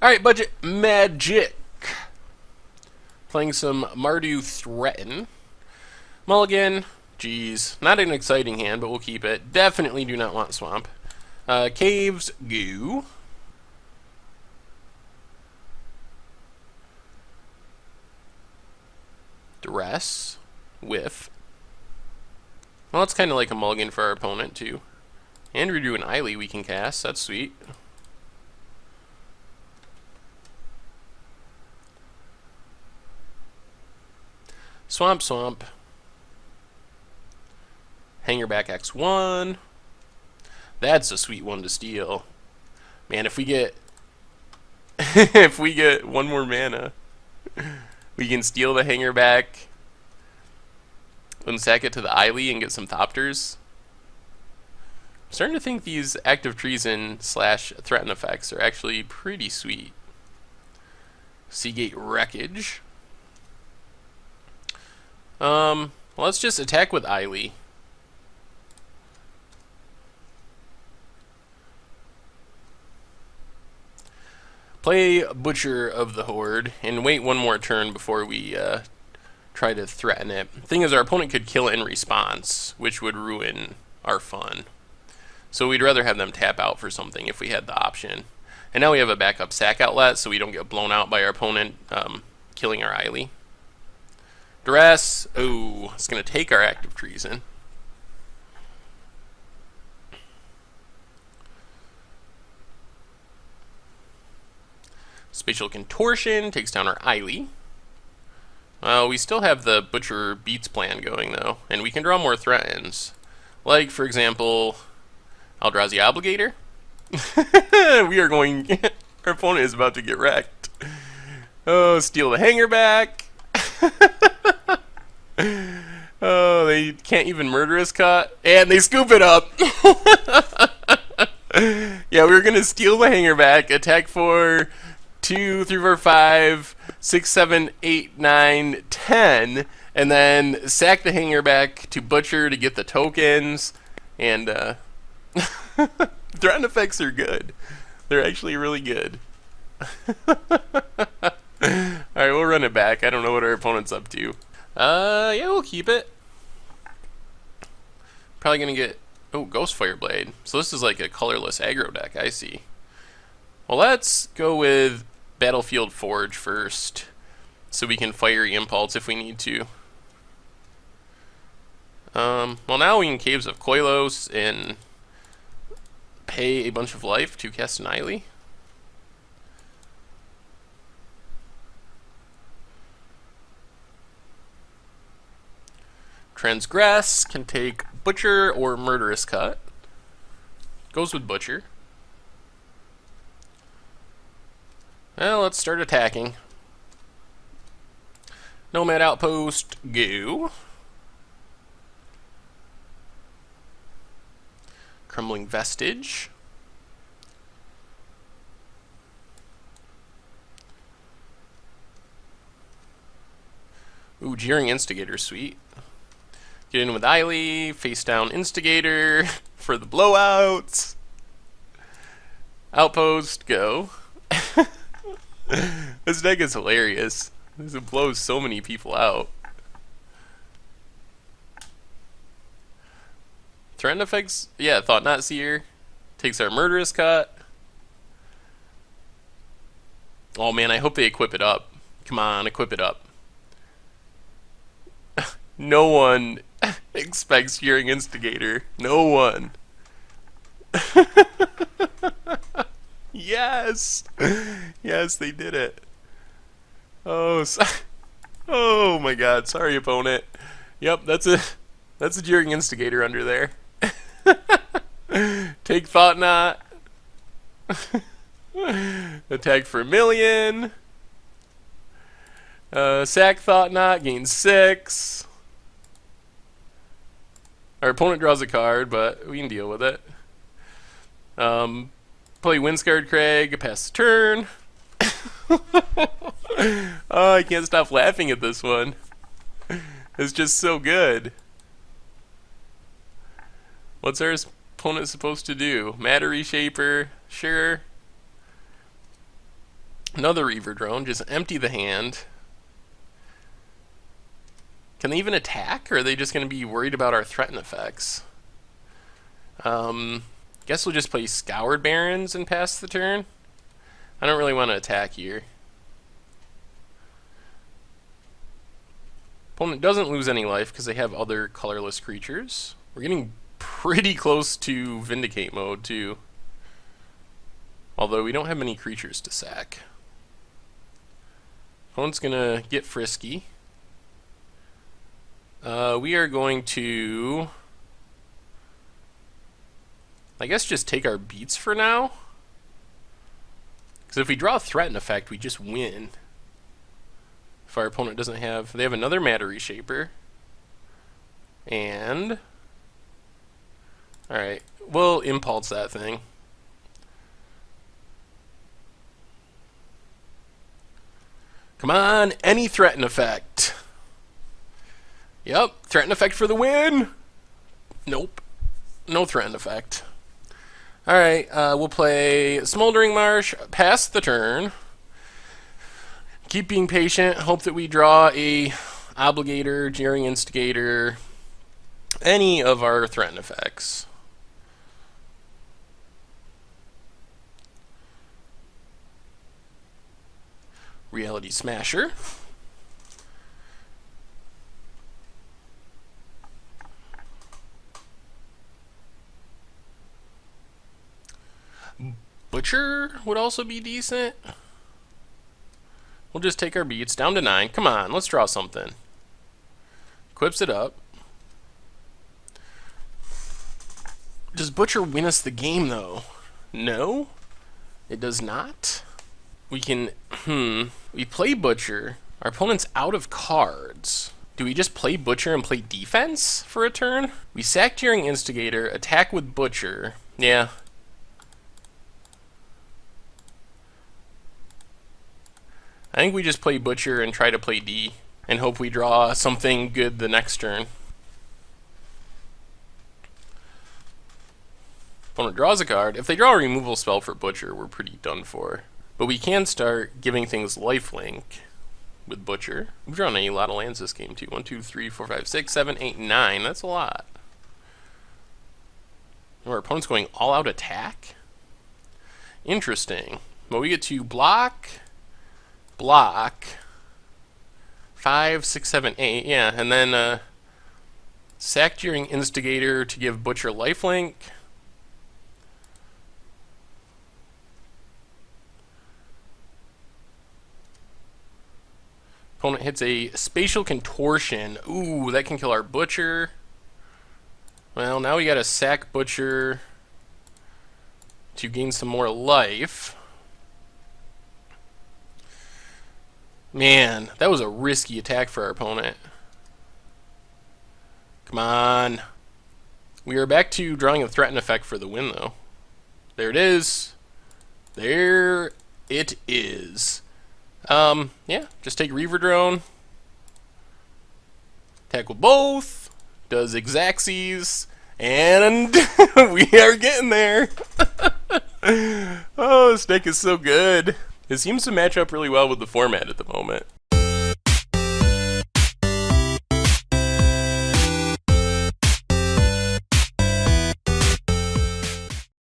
Alright, budget magic. Playing some Mardu Threaten. Mulligan. Jeez. Not an exciting hand, but we'll keep it. Definitely do not want Swamp. Caves. Goo. Duress. Whiff. Well, it's kind of like a mulligan for our opponent, too. And we're doing Eily we can cast. That's sweet. Swamp, Swamp. Hangerback X1. That's a sweet one to steal. Man, if we get if we get one more mana, we can steal the Hangerback, unsack it to the Eily, and get some Thopters. I'm starting to think these active treason / threaten effects are actually pretty sweet. Seagate Wreckage. Let's just attack with Eily. Play Butcher of the Horde, and wait one more turn before we try to threaten it. Thing is, our opponent could kill it in response, which would ruin our fun. So we'd rather have them tap out for something if we had the option. And now we have a backup sack outlet, so we don't get blown out by our opponent killing our Eily. Duress. Oh, it's going to take our active treason. Spatial Contortion takes down our Eily. We still have the Butcher Beats plan going, though, and we can draw more threatens. Like, for example, Eldrazi Obligator. We are going... Our opponent is about to get wrecked. Oh, steal the Hangerback. Oh, they can't even Murderous Cut. And they scoop it up. Yeah, we were going to steal the Hangerback, attack for 2, 3, 4, 5, 6, 7, 8, 9, 10, and then sack the Hangerback to Butcher to get the tokens. And threaten effects are good. They're actually really good. Alright, we'll run it back. I don't know what our opponent's up to. Yeah, we'll keep it. Probably gonna get... Oh, Ghost Fireblade. So this is like a colorless aggro deck, I see. Well, let's go with Battlefield Forge first, so we can Fiery Impulse if we need to. Well, now we can Caves of Koilos and pay a bunch of life to cast an Eily. Transgress can take Butcher or Murderous Cut. Goes with Butcher. Well, let's start attacking. Nomad Outpost, go. Crumbling Vestige. Ooh, Jeering Instigator, sweet. Get in with Eily, face down Instigator for the blowouts. Outpost, go. This deck is hilarious. It blows so many people out. Threaten effects, yeah, Thought Knot Seer. Takes our Murderous Cut. Oh man, I hope they equip it up. Come on, equip it up. No one expects Jeering Instigator. No one. Yes! Yes, they did it. Oh, oh my god, sorry opponent. Yep, that's a Jeering Instigator under there. Take Thought Knot. Attack for 1,000,000. Sack Thought Knot, gain 6. Our opponent draws a card, but we can deal with it. Play Windscarred Crag, pass the turn. Oh, I can't stop laughing at this one. It's just so good. What's our opponent supposed to do? Matter Reshaper, sure. Another Reaver Drone. Just empty the hand. Can they even attack, or are they just going to be worried about our threaten effects? Guess we'll just play Scoured Barrens and pass the turn. I don't really want to attack here. Opponent doesn't lose any life because they have other colorless creatures. We're getting pretty close to Vindicate mode, too. Although we don't have many creatures to sack. Opponent's going to get frisky. We are going to, I guess, just take our beats for now. Because if we draw a threaten effect, we just win. If our opponent doesn't have, they have another Matter Reshaper. And, alright, we'll impulse that thing. Come on, any threaten effect. Yep, threaten effect for the win. Nope, no threaten effect. Alright, we'll play Smoldering Marsh, pass the turn. Keep being patient, hope that we draw a Obligator, Jeering Instigator, any of our threaten effects. Reality Smasher. Butcher would also be decent. We'll just take our beats down to 9. Come on, let's draw something. Equips it up. Does Butcher win us the game, though? No, it does not. We can, we play Butcher. Our opponent's out of cards. Do we just play Butcher and play defense for a turn? We sack Jeering Instigator, attack with Butcher. Yeah. I think we just play Butcher and try to play D and hope we draw something good the next turn. Opponent draws a card. If they draw a removal spell for Butcher, we're pretty done for. But we can start giving things lifelink with Butcher. We've drawn a lot of lands this game too. 1, 2, 3, 4, 5, 6, 7, 8, 9. That's a lot. And our opponent's going all out attack? Interesting. Well, we get to block, 5, 6, 7, 8, yeah, and then sack Jeering Instigator to give Butcher lifelink. Opponent hits a Spatial Contortion. Ooh, that can kill our Butcher. Well, now we gotta sack Butcher to gain some more life. Man, that was a risky attack for our opponent. Come on. We are back to drawing a threaten effect for the win, though. There it is. There it is. Yeah, just take Reaver Drone. Attack with both. Does Xaxes. And we are getting there. Oh, this deck is so good. It seems to match up really well with the format at the moment.